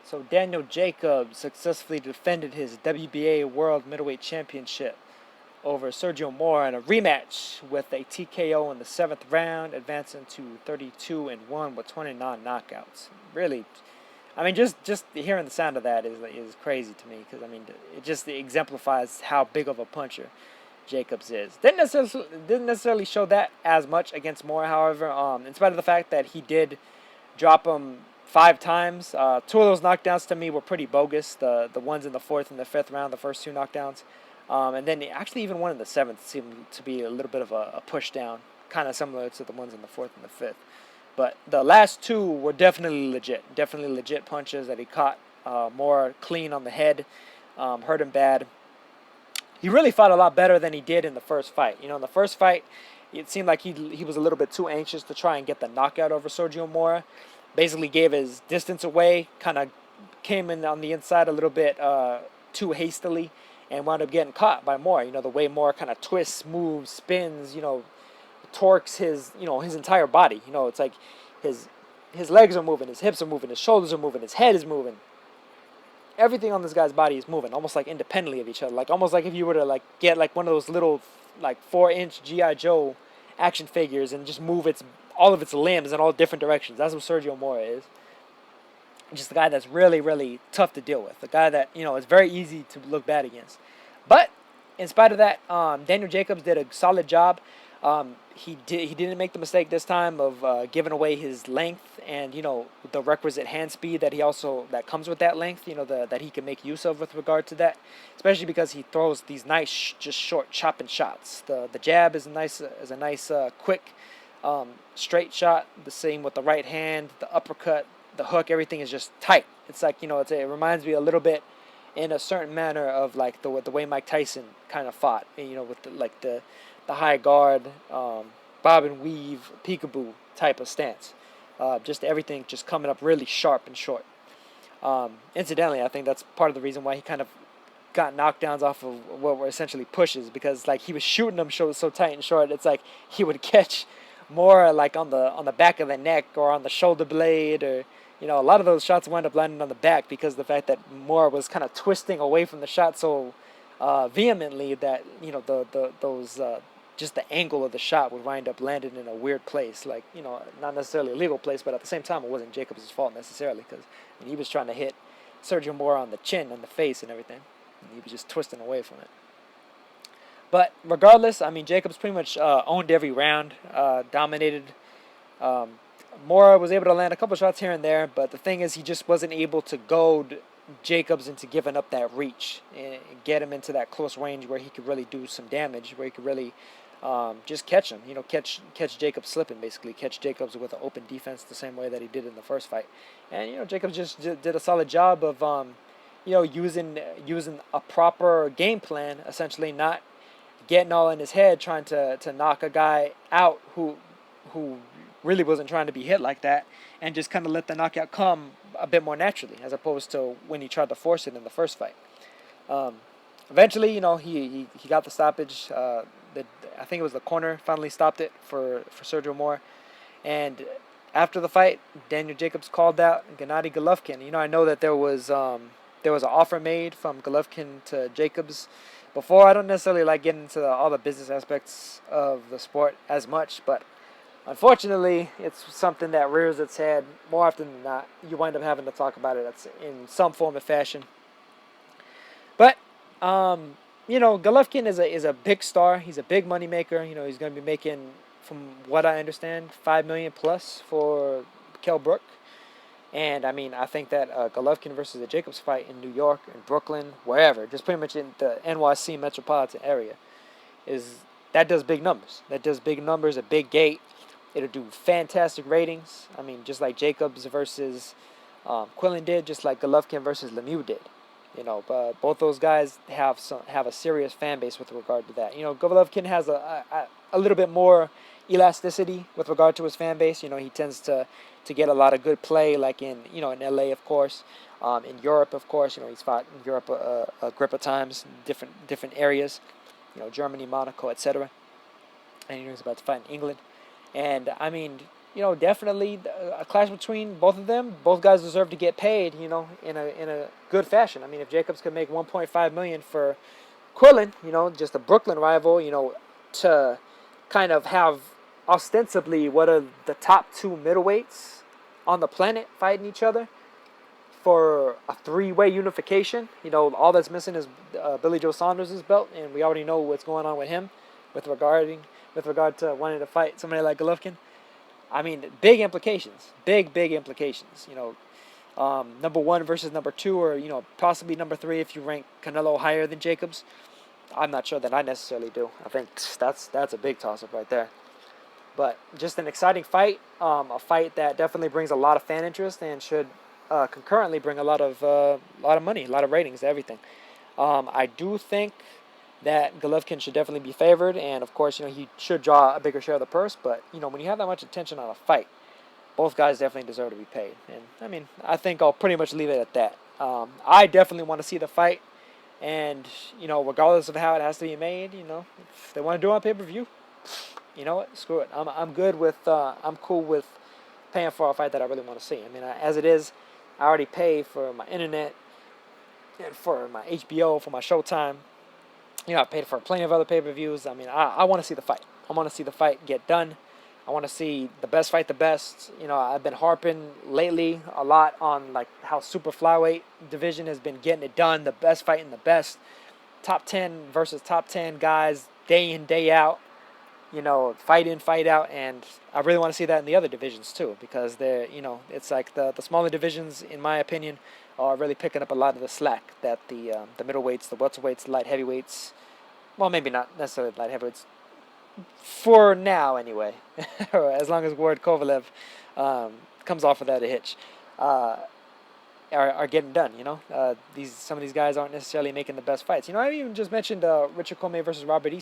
So Daniel Jacobs successfully defended his WBA World Middleweight Championship over Sergio Mora in a rematch with a TKO in the 7th round, advancing to 32-1 with 29 knockouts. Really, I mean, just hearing the sound of that is crazy to me, because I mean, it just exemplifies how big of a puncher Jacobs is. Didn't necessarily show that as much against Mora, however. In spite of the fact that he did drop him 5 times. Two of those knockdowns to me were pretty bogus. The ones in the 4th and the 5th round, the first 2 knockdowns. And then actually even one in the 7th seemed to be a little bit of a push down, kind of similar to the ones in the 4th and the 5th. But the last 2 were definitely legit punches that he caught more clean on the head, hurt him bad. He really fought a lot better than he did in the first fight. In the first fight, it seemed like he was a little bit too anxious to try and get the knockout over Sergio Mora. Basically gave his distance away, kind of came in on the inside a little bit too hastily, and wound up getting caught by Mora. The way Mora kind of twists, moves, spins, torques his entire body. It's like his legs are moving, his hips are moving, his shoulders are moving, his head is moving. Everything on this guy's body is moving, almost like independently of each other. Like almost like if you were to get one of those little 4-inch G.I. Joe action figures and just move all of its limbs in all different directions. That's what Sergio Mora is. Just a guy that's really, really tough to deal with. A guy that, is very easy to look bad against. But in spite of that, Daniel Jacobs did a solid job. He didn't make the mistake this time of giving away his length and the requisite hand speed that comes with that length. That he can make use of with regard to that, especially because he throws these nice just short chopping shots. The jab is a nice quick straight shot. The same with the right hand, the uppercut, the hook. Everything is just tight. It's like it reminds me a little bit in a certain manner of like the way Mike Tyson kind of fought. With the high guard, bob and weave, peekaboo type of stance. Just everything just coming up really sharp and short. Incidentally, I think that's part of the reason why he kind of got knockdowns off of what were essentially pushes, because he was shooting them so tight and short. It's like he would catch more on the back of the neck or on the shoulder blade, or a lot of those shots wound up landing on the back because of the fact that Moore was kind of twisting away from the shot so vehemently that those just the angle of the shot would wind up landing in a weird place, not necessarily a legal place, but at the same time it wasn't Jacobs' fault necessarily, because he was trying to hit Sergio Mora on the chin and the face and everything, and he was just twisting away from it. But regardless, Jacobs pretty much owned every round, dominated. Mora was able to land a couple shots here and there, but the thing is he just wasn't able to goad Jacobs into giving up that reach and get him into that close range where he could really do some damage, where he could really just catch him, catch Jacobs slipping, basically catch Jacobs with an open defense the same way that he did in the first fight. And Jacobs just did a solid job of using a proper game plan, essentially not getting all in his head trying to knock a guy out who really wasn't trying to be hit like that, and just kind of let the knockout come a bit more naturally, as opposed to when he tried to force it in the first fight. Eventually, he got the stoppage. I think it was the corner finally stopped it for Sergio Mora. And after the fight, Daniel Jacobs called out Gennady Golovkin. I know that there was an offer made from Golovkin to Jacobs before. I don't necessarily like getting into all the business aspects of the sport as much, but unfortunately, it's something that rears its head more often than not. You wind up having to talk about it in some form or fashion. But Golovkin is a big star. He's a big money maker. He's going to be making, from what I understand, $5 million plus for Kell Brook. And I think that Golovkin versus the Jacobs fight in New York, in Brooklyn, wherever, just pretty much in the NYC metropolitan area, that does big numbers. That does big numbers, a big gate. It'll do fantastic ratings. Just like Jacobs versus Quillen did, just like Golovkin versus Lemieux did. But both those guys have a serious fan base with regard to that. Golovkin has a little bit more elasticity with regard to his fan base. He tends to get a lot of good play, like in LA, of course, in Europe, of course. He's fought in Europe a grip of times, different areas, Germany, Monaco, etc. And he's about to fight in England. And definitely a clash between both of them. Both guys deserve to get paid, in a good fashion. I mean, if Jacobs could make 1.5 million for Quillen, just a Brooklyn rival, to kind of have ostensibly what are the top two middleweights on the planet fighting each other for a three-way unification. All that's missing is Billy Joe Saunders' belt, and we already know what's going on with him with regard to wanting to fight somebody like Golovkin. I mean, big implications, big implications. Number one versus number two, or possibly number three if you rank Canelo higher than Jacobs. I'm not sure that I necessarily do. I think that's a big toss-up right there. But just an exciting fight, a fight that definitely brings a lot of fan interest and should concurrently bring a lot of money, a lot of ratings, everything. I do think that Golovkin should definitely be favored, and of course, he should draw a bigger share of the purse. But when you have that much attention on a fight, both guys definitely deserve to be paid. And I mean, I think I'll pretty much leave it at that. I definitely want to see the fight, and regardless of how it has to be made, if they want to do it on pay-per-view, you know what? Screw it. I'm good with. I'm cool with paying for a fight that I really want to see. I mean, as it is, I already pay for my internet and for my HBO, for my Showtime. I paid for plenty of other pay-per-views. I mean, I want to see the fight. I want to see the fight get done. I want to see the best fight the best. I've been harping lately a lot on like how super flyweight division has been getting it done. The best fight in the best. Top 10 versus top 10 guys day in, day out. Fight in, fight out. And I really want to see that in the other divisions too, because it's like the smaller divisions, in my opinion, are really picking up a lot of the slack that the middleweights, the welterweights, the light heavyweights, well, maybe not necessarily light heavyweights, for now anyway, as long as Ward Kovalev comes off without a hitch, are getting done. Some of these guys aren't necessarily making the best fights. I even just mentioned Richard Commey versus Robert Eason.